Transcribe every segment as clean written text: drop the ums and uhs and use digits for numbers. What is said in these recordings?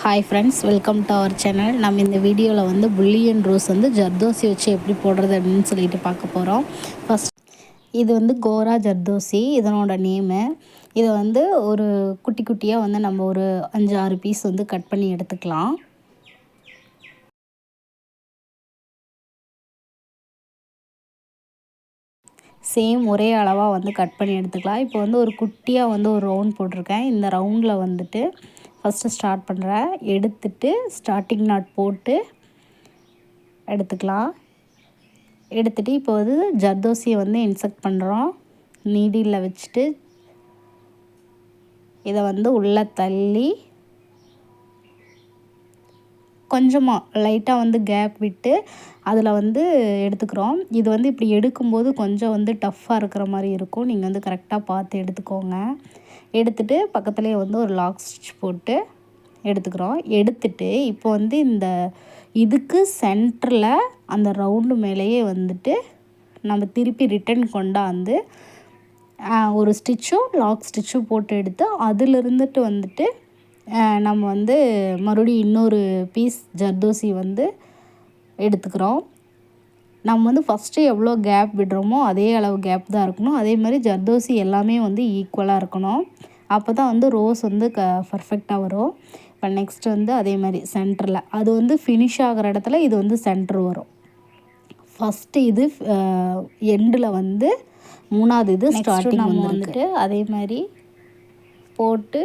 Hi friends, welcome to our channel. நம்ம இந்த வீடியோவில் வந்து புல்லியன் ரோஸ் வந்து ஜர்தோசி வச்சு எப்படி போடுறது அப்படின்னு சொல்லிட்டு பார்க்க போகிறோம். ஃபஸ்ட் இது வந்து கோரா ஜர்தோசி இதனோட நேமு. இதை வந்து ஒரு குட்டி குட்டியாக வந்து நம்ம ஒரு 5-6 பீஸ் வந்து கட் பண்ணி எடுத்துக்கலாம். சேம் ஒரே அளவாக வந்து கட் பண்ணி எடுத்துக்கலாம். இப்போ வந்து ஒரு குட்டியாக வந்து ஒரு ரவுண்ட் போட்டிருக்கேன். இந்த ரவுண்டில் வந்துட்டு ஃபஸ்ட்டு ஸ்டார்ட் பண்ணுறேன். எடுத்துட்டு ஸ்டார்டிங் நாட் போட்டு எடுத்துக்கலாம். எடுத்துகிட்டு இப்போ வந்து ஜர்தோசியை வந்து இன்செக்ட் பண்ணுறோம். நீடியில் வச்சுட்டு இதை வந்து உள்ளே தள்ளி கொஞ்சமாக லைட்டாக வந்து கேப் விட்டு அதில் வந்து எடுத்துக்கிறோம். இது வந்து இப்படி எடுக்கும்போது கொஞ்சம் வந்து டஃப்பாக இருக்கிற மாதிரி இருக்கும். நீங்கள் வந்து கரெக்டாக பார்த்து எடுத்துக்கோங்க. எடுத்துகிட்டு பக்கத்துலேயே வந்து ஒரு லாக் ஸ்டிச் போட்டு எடுத்துக்கிறோம். எடுத்துட்டு இப்போ வந்து இந்த இதுக்கு சென்டரில் அந்த ரவுண்டு மேலேயே வந்துட்டு நம்ம திருப்பி ரிட்டன் கொண்டாந்து ஒரு ஸ்டிச்சும் லாக் ஸ்டிச்சும் போட்டு எடுத்து அதிலிருந்துட்டு வந்துட்டு நம்ம வந்து மறுபடியும் இன்னொரு பீஸ் ஜர்தோசி வந்து எடுத்துக்கிறோம். நம்ம வந்து ஃபஸ்ட்டு எவ்வளோ கேப் விடுறோமோ அதே அளவு கேப் தான் இருக்கணும். அதே மாதிரி ஜர்தோசி எல்லாமே வந்து ஈக்குவலாக இருக்கணும். அப்போ தான் வந்து ரோஸ் வந்து பர்ஃபெக்டாக வரும். இப்போ நெக்ஸ்ட் வந்து அதே மாதிரி சென்டரில் அது வந்து ஃபினிஷ் ஆகிற இடத்துல இது வந்து சென்டர் வரும். ஃபஸ்ட்டு இது எண்டில் வந்து 3வது இது ஸ்டார்டிங் வந்துட்டு அதே மாதிரி போட்டு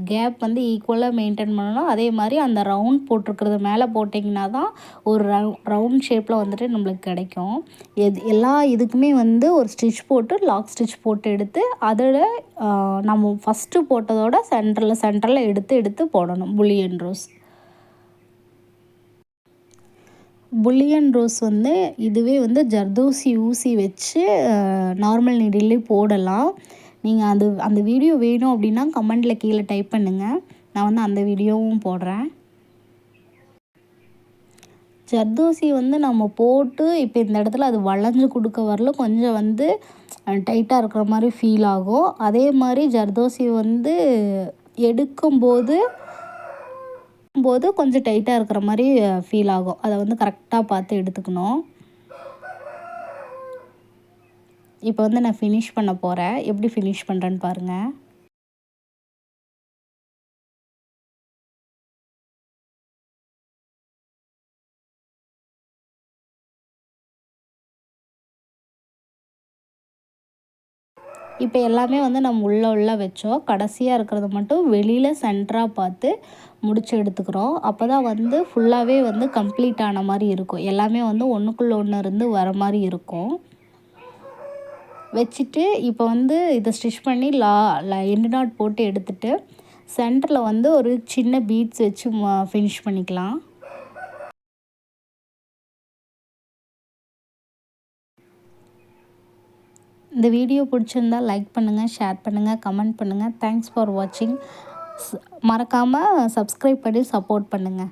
கேப் வந்து ஈக்குவலாக மெயின்டைன் பண்ணணும். அதே மாதிரி அந்த ரவுண்ட் போட்டிருக்கிறது மேலே போட்டிங்கன்னா தான் ஒரு ரவுண்ட் ஷேப்பில் வந்துட்டு நம்மளுக்கு கிடைக்கும். எல்லா இதுக்குமே வந்து ஒரு ஸ்டிச் போட்டு லாக் ஸ்டிச் போட்டு எடுத்து அதில் நம்ம ஃபஸ்ட்டு போட்டதோட சென்டரில் எடுத்து போடணும். புல்லியன் ரோஸ் வந்து இதுவே வந்து ஜர்தோசி ஊசி வச்சு நார்மல் நீடிலே போடலாம். நீங்கள் அந்த வீடியோ வேணும் அப்படின்னா கமெண்டில் கீழே டைப் பண்ணுங்கள். நான் வந்து அந்த வீடியோவும் போடுறேன். ஜர்தோசி வந்து நம்ம போட்டு இப்போ இந்த இடத்துல அது வளைஞ்சு கொடுக்க வரல கொஞ்சம் வந்து டைட்டாக இருக்கிற மாதிரி ஃபீல் ஆகும். அதே மாதிரி ஜர்தோசி வந்து எடுக்கும்போது கொஞ்சம் டைட்டாக இருக்கிற மாதிரி ஃபீல் ஆகும். அதை வந்து கரெக்டாக பார்த்து எடுத்துக்கணும். இப்போ வந்து நான் ஃபினிஷ் பண்ண போகிறேன். எப்படி ஃபினிஷ் பண்ணுறேன்னு பாருங்கள். இப்போ எல்லாமே வந்து நம்ம உள்ள வச்சோம். கடைசியாக இருக்கிறத மட்டும் வெளியில் சென்டராக பார்த்து முடிச்சு எடுத்துக்கிறோம். அப்போ தான் வந்து ஃபுல்லாகவே வந்து கம்ப்ளீட் ஆன மாதிரி இருக்கும். எல்லாமே வந்து ஒன்றுக்குள்ளே ஒன்று இருந்து வர மாதிரி இருக்கும். வச்சுட்டு இப்போ வந்து இதை ஸ்டிச் பண்ணி எண்டு நாட் போட்டு எடுத்துகிட்டு சென்டரில் வந்து ஒரு சின்ன பீட்ஸ் வச்சு ஃபினிஷ் பண்ணிக்கலாம். இந்த வீடியோ பிடிச்சிருந்தால் லைக் பண்ணுங்கள், ஷேர் பண்ணுங்கள், கமெண்ட் பண்ணுங்கள். தேங்க்ஸ் ஃபார் வாட்சிங். மறக்காமல் சப்ஸ்கிரைப் பண்ணி சப்போர்ட் பண்ணுங்கள்.